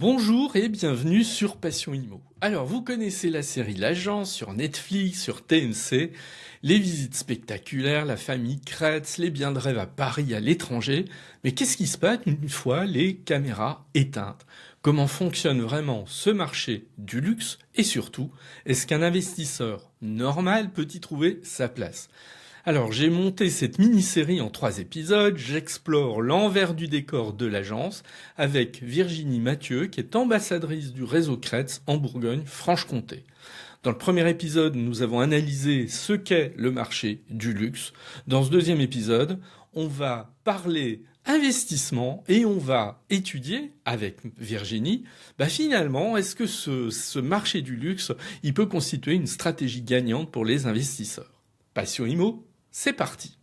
Bonjour et bienvenue sur Passion Immo. Alors, vous connaissez la série L'Agence sur Netflix, sur TMC, les visites spectaculaires, la famille Kretz, les biens de rêve à Paris, à l'étranger. Mais qu'est-ce qui se passe une fois les caméras éteintes? Comment fonctionne vraiment ce marché du luxe? Et surtout, est-ce qu'un investisseur normal peut y trouver sa place? Alors, j'ai monté cette mini-série en 3 épisodes. J'explore l'envers du décor de l'agence avec Virginie Mathieu, qui est ambassadrice du réseau Kretz en Bourgogne-Franche-Comté. Dans le premier épisode, nous avons analysé ce qu'est le marché du luxe. Dans ce deuxième épisode, on va parler investissement et on va étudier avec Virginie, finalement, est-ce que ce marché du luxe, il peut constituer une stratégie gagnante pour les investisseurs? Passion Immo, c'est parti.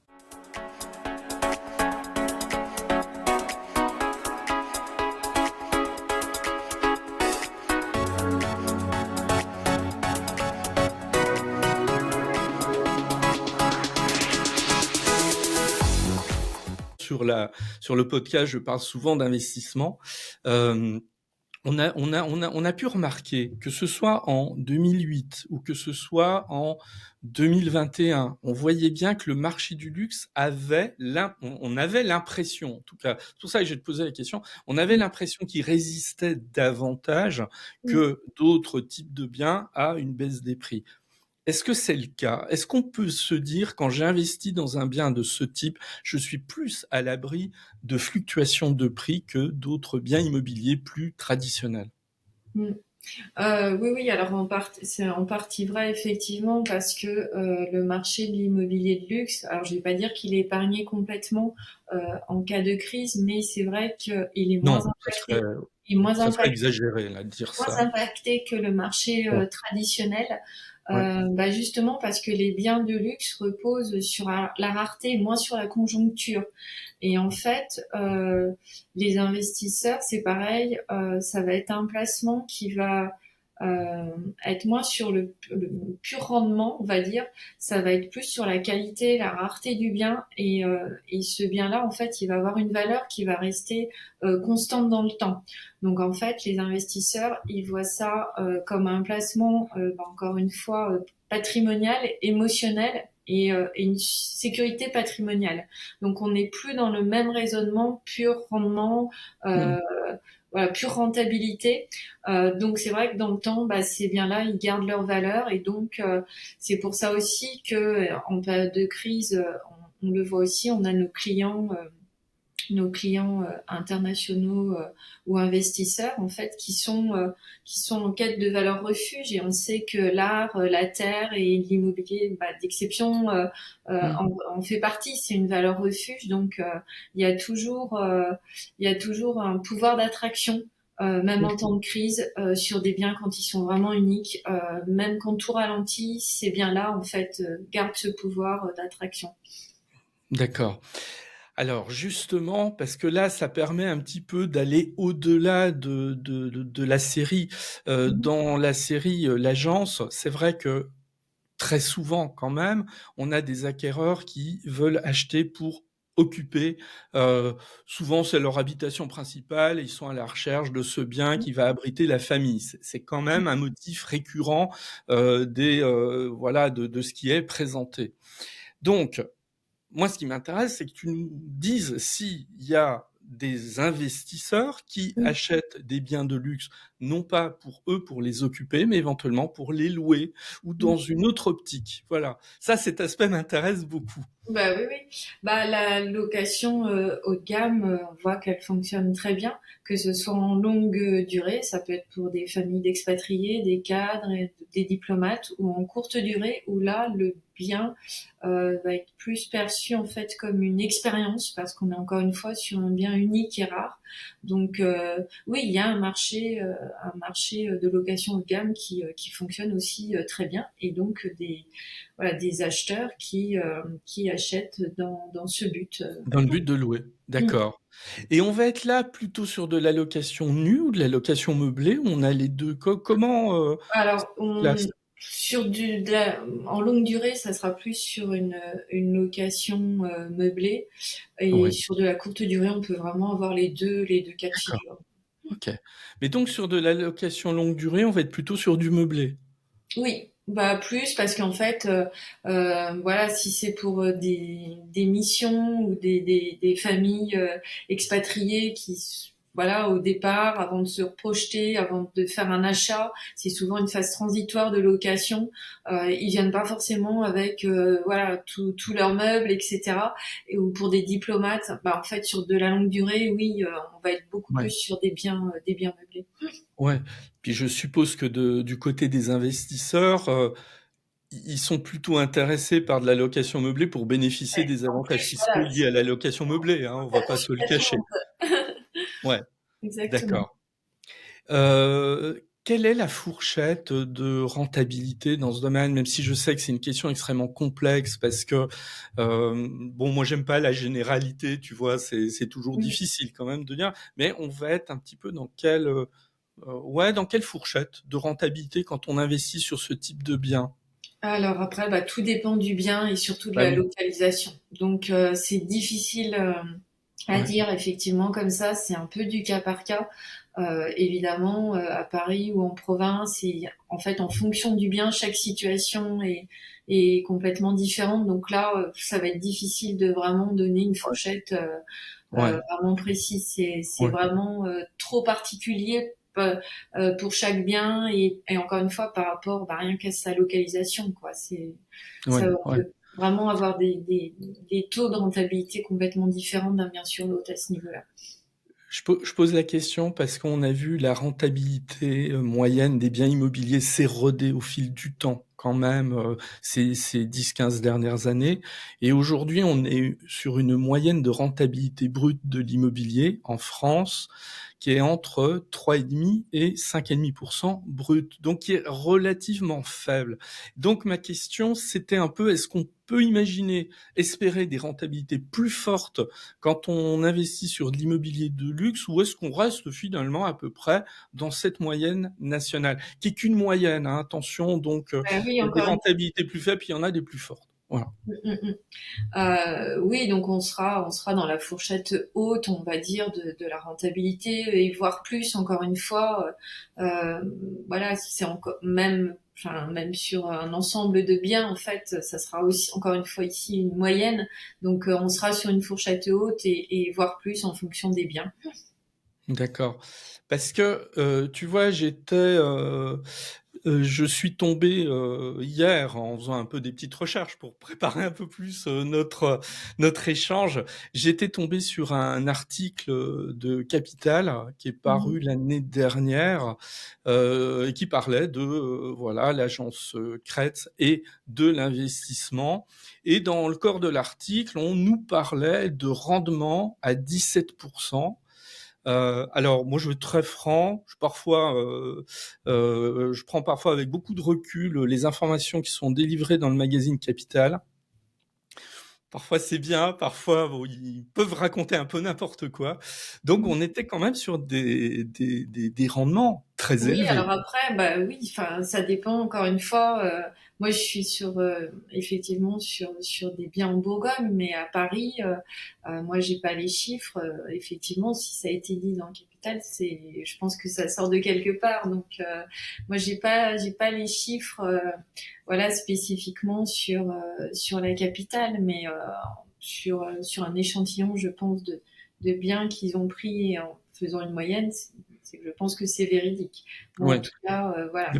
Sur le podcast, je parle souvent d'investissement. On a pu remarquer que ce soit en 2008 ou que ce soit en 2021, on voyait bien que le marché du luxe on avait l'impression, en tout cas, c'est pour ça que je vais te poser la question, on avait l'impression qu'il résistait davantage que d'autres types de biens à une baisse des prix. Est-ce que c'est le cas? Est-ce qu'on peut se dire, quand j'investis dans un bien de ce type, je suis plus à l'abri de fluctuations de prix que d'autres biens immobiliers plus traditionnels? Mm. Oui, alors c'est en partie vrai effectivement parce que le marché de l'immobilier de luxe, alors je vais pas dire qu'il est épargné complètement en cas de crise, mais c'est vrai qu'il est moins Non, impacté, il est moins ça serait impacté, exagéré là, de dire ça. que le marché Ouais, traditionnel. ouais. Justement parce que les biens de luxe reposent sur la rareté et moins sur la conjoncture. Et en fait, les investisseurs, c'est pareil, ça va être un placement qui va être moins sur le pur rendement, on va dire. Ça va être plus sur la qualité, la rareté du bien. Et ce bien-là, en fait, il va avoir une valeur qui va rester constante dans le temps. Donc, en fait, les investisseurs, ils voient ça comme un placement, encore une fois, patrimonial, émotionnel et une sécurité patrimoniale. Donc on n'est plus dans le même raisonnement pur rendement, Mm. voilà, pure rentabilité. Donc c'est vrai que dans le temps, ces biens-là, ils gardent leur valeur et donc c'est pour ça aussi que en période de crise, on le voit aussi, on a nos clients internationaux ou investisseurs en fait qui sont en quête de valeur refuge, et on sait que l'art, la terre et l'immobilier d'exception Mm. en fait partie. C'est une valeur refuge, donc il y a toujours un pouvoir d'attraction. Même en temps de crise, sur des biens quand ils sont vraiment uniques, même quand tout ralentit, ces biens-là en fait gardent ce pouvoir d'attraction. D'accord. Alors justement, parce que là, ça permet un petit peu d'aller au-delà de la série. Dans la série L'Agence, c'est vrai que très souvent quand même, on a des acquéreurs qui veulent acheter pour occuper. Souvent, c'est leur habitation principale et ils sont à la recherche de ce bien qui va abriter la famille. C'est quand même un motif récurrent de ce qui est présenté. Donc, moi, ce qui m'intéresse, c'est que tu nous dises s'il y a des investisseurs qui achètent des biens de luxe, non pas pour eux, pour les occuper, mais éventuellement pour les louer ou dans une autre optique. Voilà. Ça, cet aspect m'intéresse beaucoup. Oui, oui. La location haut de gamme, on voit qu'elle fonctionne très bien, que ce soit en longue durée, ça peut être pour des familles d'expatriés, des cadres, et des diplomates, ou en courte durée, où là, le bien va être plus perçu en fait comme une expérience, parce qu'on est encore une fois sur un bien unique et rare. Donc oui, il y a un marché de location haut de gamme qui fonctionne aussi très bien, et donc des acheteurs qui achètent dans ce but. Dans le but de louer. Mm. D'accord. Et on va être là plutôt sur de la location nue ou de la location meublée, où on a les deux. Comment ça Alors, se place? en longue durée, ça sera plus sur une location meublée, et Oui, sur de la courte durée, on peut vraiment avoir les deux cas de d'accord. figure. OK. Mais donc sur de la location longue durée, on va être plutôt sur du meublé? Oui, bah plus parce qu'en fait, voilà, si c'est pour des missions ou des familles expatriées voilà, au départ, avant de se projeter, avant de faire un achat, c'est souvent une phase transitoire de location. Ils viennent pas forcément avec voilà tout leurs meubles, etc. Ou pour des diplomates, bah en fait sur de la longue durée, oui, on va être beaucoup plus Ouais. sur des biens meublés. Ouais. Puis je suppose que du côté des investisseurs, ils sont plutôt intéressés par de la location meublée pour bénéficier des En avantages plus, fiscaux voilà, liés à la location meublée, hein, on va pas se le cacher. complètement. Ouais, Exactement. d'accord. Quelle est la fourchette de rentabilité dans ce domaine? Même si je sais que c'est une question extrêmement complexe parce que, bon, moi, j'aime pas la généralité, tu vois? C'est toujours Mm. difficile quand même de dire, mais on va être un petit peu dans ouais, dans quelle fourchette de rentabilité quand on investit sur ce type de bien? Alors après, bah, tout dépend du bien et surtout de Bah la oui, localisation. Donc c'est difficile à ouais, dire effectivement comme ça. C'est un peu du cas par cas. Évidemment, à Paris ou en province, et en fait, en fonction du bien, chaque situation est complètement différente. Donc là, ça va être difficile de vraiment donner une ouais, fourchette ouais, vraiment précise. C'est ouais, vraiment trop particulier pour chaque bien et encore une fois par rapport bah, rien qu'à sa localisation quoi. ouais, On ouais. peut vraiment avoir des taux de rentabilité complètement différents d'un bien sur l'autre à ce niveau-là. Je pose la question parce qu'on a vu la rentabilité moyenne des biens immobiliers s'éroder au fil du temps quand même ces 10-15 dernières années. Et aujourd'hui, on est sur une moyenne de rentabilité brute de l'immobilier en France qui est entre 3,5 et 5,5% brut, donc qui est relativement faible. Donc ma question, c'était un peu, est-ce qu'on peut imaginer, espérer des rentabilités plus fortes quand on investit sur de l'immobilier de luxe, ou est-ce qu'on reste finalement à peu près dans cette moyenne nationale, qui est qu'une moyenne, hein, attention, donc Oui, il y a des encore une rentabilités plus faibles, puis il y en a des plus fortes. Voilà. fois. Oui, donc on sera dans la fourchette haute, on va dire, de la rentabilité et voire plus. Encore une fois, voilà, c'est encore même, enfin même sur un ensemble de biens, en fait, ça sera aussi encore une fois ici une moyenne. Donc on sera sur une fourchette haute et voire plus en fonction des biens. D'accord. Parce que, tu vois, je suis tombé hier en faisant un peu des petites recherches pour préparer un peu plus notre échange. J'étais tombé sur un article de Capital qui est Mhm. paru l'année dernière et qui parlait de voilà l'agence Kretz et de l'investissement. Et dans le corps de l'article, on nous parlait de rendement à 17%. Alors moi je vais être très franc, je prends parfois avec beaucoup de recul les informations qui sont délivrées dans le magazine Capital. Parfois c'est bien, parfois bon, ils peuvent raconter un peu n'importe quoi. Donc on était quand même sur des rendements très Oui, élevés. alors après, bah oui, enfin, ça dépend encore une fois. Moi, je suis effectivement sur des biens en Bourgogne, mais à Paris, moi, j'ai pas les chiffres. Effectivement, si ça a été dit dans le Capital, je pense que ça sort de quelque part. Donc, moi, j'ai pas les chiffres, voilà, spécifiquement sur la capitale, mais sur un échantillon, je pense, de biens qu'ils ont pris en faisant une moyenne, c'est que je pense que c'est véridique. Bon, en Ouais, tout cas, voilà.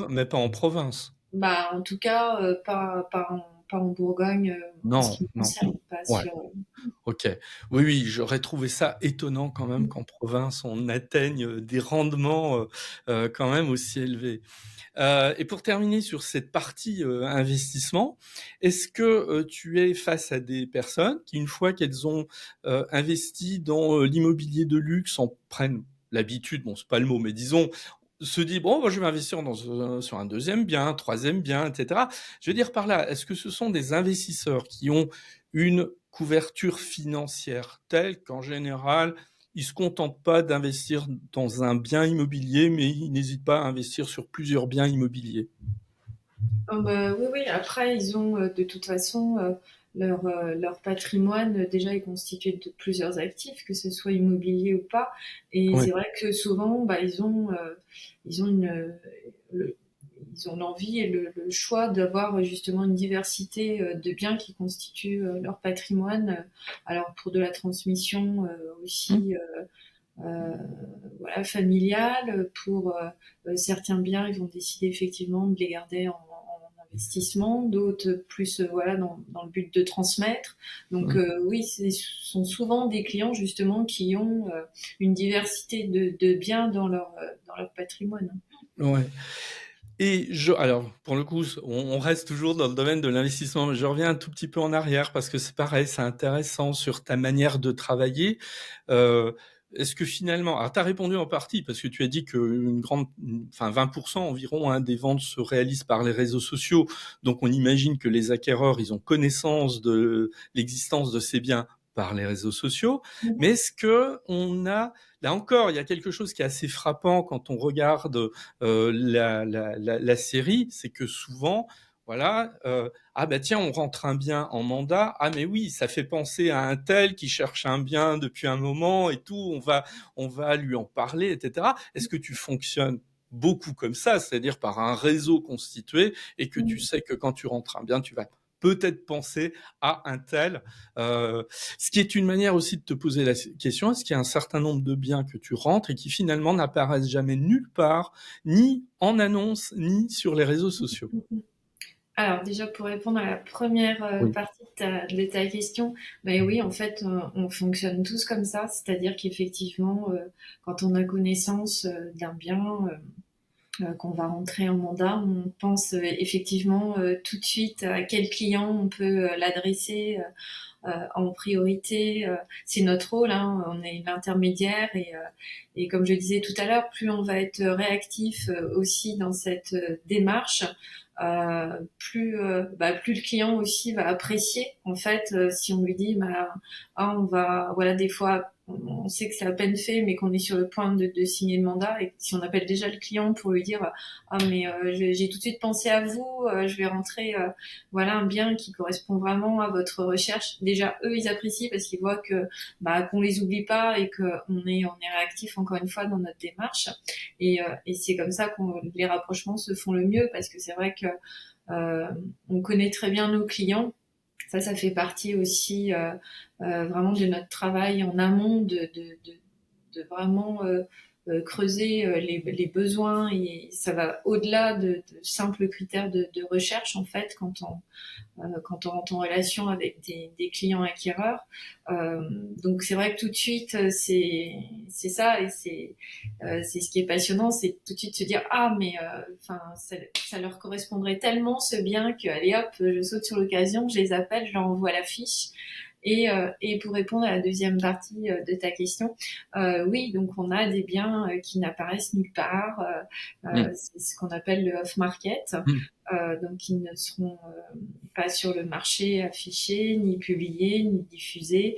mais pas en province. Bah, en tout cas, pas en Bourgogne, en ce Non, qui me non. concerne, pas Ouais. sur. OK. Oui, oui, j'aurais trouvé ça étonnant quand même qu'en province, on atteigne des rendements quand même aussi élevés. Et pour terminer sur cette partie investissement, est-ce que tu es face à des personnes qui, une fois qu'elles ont investi dans l'immobilier de luxe, en prennent l'habitude, bon, c'est pas le mot, mais disons, se dit, bon, moi, je vais investir sur un deuxième bien, un troisième bien, etc. Je veux dire par là, est-ce que ce sont des investisseurs qui ont une couverture financière telle qu'en général, ils se contentent pas d'investir dans un bien immobilier, mais ils n'hésitent pas à investir sur plusieurs biens immobiliers. Oh, bah, oui, oui. Après, ils ont de toute façon leur patrimoine déjà est constitué de plusieurs actifs, que ce soit immobilier ou pas. Et Ouais. c'est vrai que souvent, ils ont ils ont l'envie et le choix d'avoir justement une diversité de biens qui constituent leur patrimoine. Alors pour de la transmission Mmh. aussi, euh, voilà, familiale. Pour certains biens, ils vont décider effectivement de les garder en investissement, d'autres plus voilà dans le but de transmettre. Donc Ouais. oui, ce sont souvent des clients justement qui ont une diversité de biens dans leur patrimoine. Ouais. Et alors, pour le coup, on reste toujours dans le domaine de l'investissement, mais je reviens un tout petit peu en arrière parce que c'est pareil, c'est intéressant sur ta manière de travailler. Euh, Est-ce que finalement, alors tu as répondu en partie parce que tu as dit que enfin 20% environ des ventes se réalisent par les réseaux sociaux. Donc on imagine que les acquéreurs, ils ont connaissance de l'existence de ces biens par les réseaux sociaux. Mais est-ce que là encore, il y a quelque chose qui est assez frappant quand on regarde la série, c'est que souvent, voilà, ah bah tiens, on rentre un bien en mandat, ah mais oui, ça fait penser à un tel qui cherche un bien depuis un moment et tout, on va lui en parler, etc. Est-ce que tu fonctionnes beaucoup comme ça, c'est-à-dire par un réseau constitué et que tu sais que quand tu rentres un bien, tu vas peut-être penser à un tel, ce qui est une manière aussi de te poser la question, est-ce qu'il y a un certain nombre de biens que tu rentres et qui finalement n'apparaissent jamais nulle part, ni en annonce, ni sur les réseaux sociaux? Alors déjà pour répondre à la première Oui. partie de ta question, ben oui en fait on fonctionne tous comme ça, c'est-à-dire qu'effectivement quand on a connaissance d'un bien qu'on va rentrer en mandat, on pense effectivement tout de suite à quel client on peut l'adresser en priorité. C'est notre rôle, hein, on est l'intermédiaire et comme je disais tout à l'heure, plus on va être réactif aussi dans cette démarche, plus le client aussi va apprécier. En fait, si on lui dit, on va, voilà, des fois, on sait que c'est à peine fait, mais qu'on est sur le point de signer le mandat, et si on appelle déjà le client pour lui dire, j'ai tout de suite pensé à vous, je vais rentrer, voilà, un bien qui correspond vraiment à votre recherche. Déjà, eux, ils apprécient parce qu'ils voient que, qu'on les oublie pas et on est réactif encore une fois dans notre démarche. Et c'est comme ça que les rapprochements se font le mieux parce que c'est vrai que on connaît très bien nos clients. Ça fait partie aussi vraiment de notre travail en amont de vraiment creuser les besoins et ça va au-delà de simples critères de recherche en fait quand on rentre en relation avec des clients acquéreurs. Donc c'est vrai que tout de suite c'est ça et c'est ce qui est passionnant, c'est tout de suite se dire ça leur correspondrait tellement ce bien que allez hop je saute sur l'occasion, je les appelle, je leur envoie la fiche. Et pour répondre à la deuxième partie de ta question, oui, donc on a des biens qui n'apparaissent nulle part. Mm. C'est ce qu'on appelle le off-market. Mm. Donc ils ne seront pas sur le marché affichés, ni publiés, ni diffusés,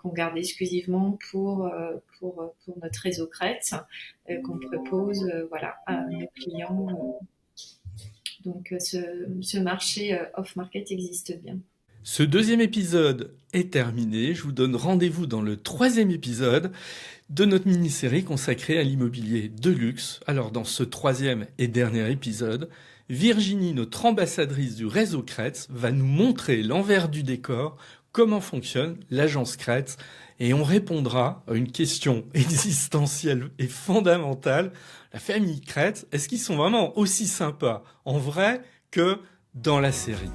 qu'on garde exclusivement pour notre réseau Crête, qu'on propose voilà, à nos clients. Donc ce marché off-market existe bien. Ce deuxième épisode est terminé. Je vous donne rendez-vous dans le troisième épisode de notre mini-série consacrée à l'immobilier de luxe. Alors, dans ce troisième et dernier épisode, Virginie, notre ambassadrice du réseau Kretz, va nous montrer l'envers du décor, comment fonctionne l'agence Kretz, et on répondra à une question existentielle et fondamentale. La famille Kretz, est-ce qu'ils sont vraiment aussi sympas en vrai que dans la série ?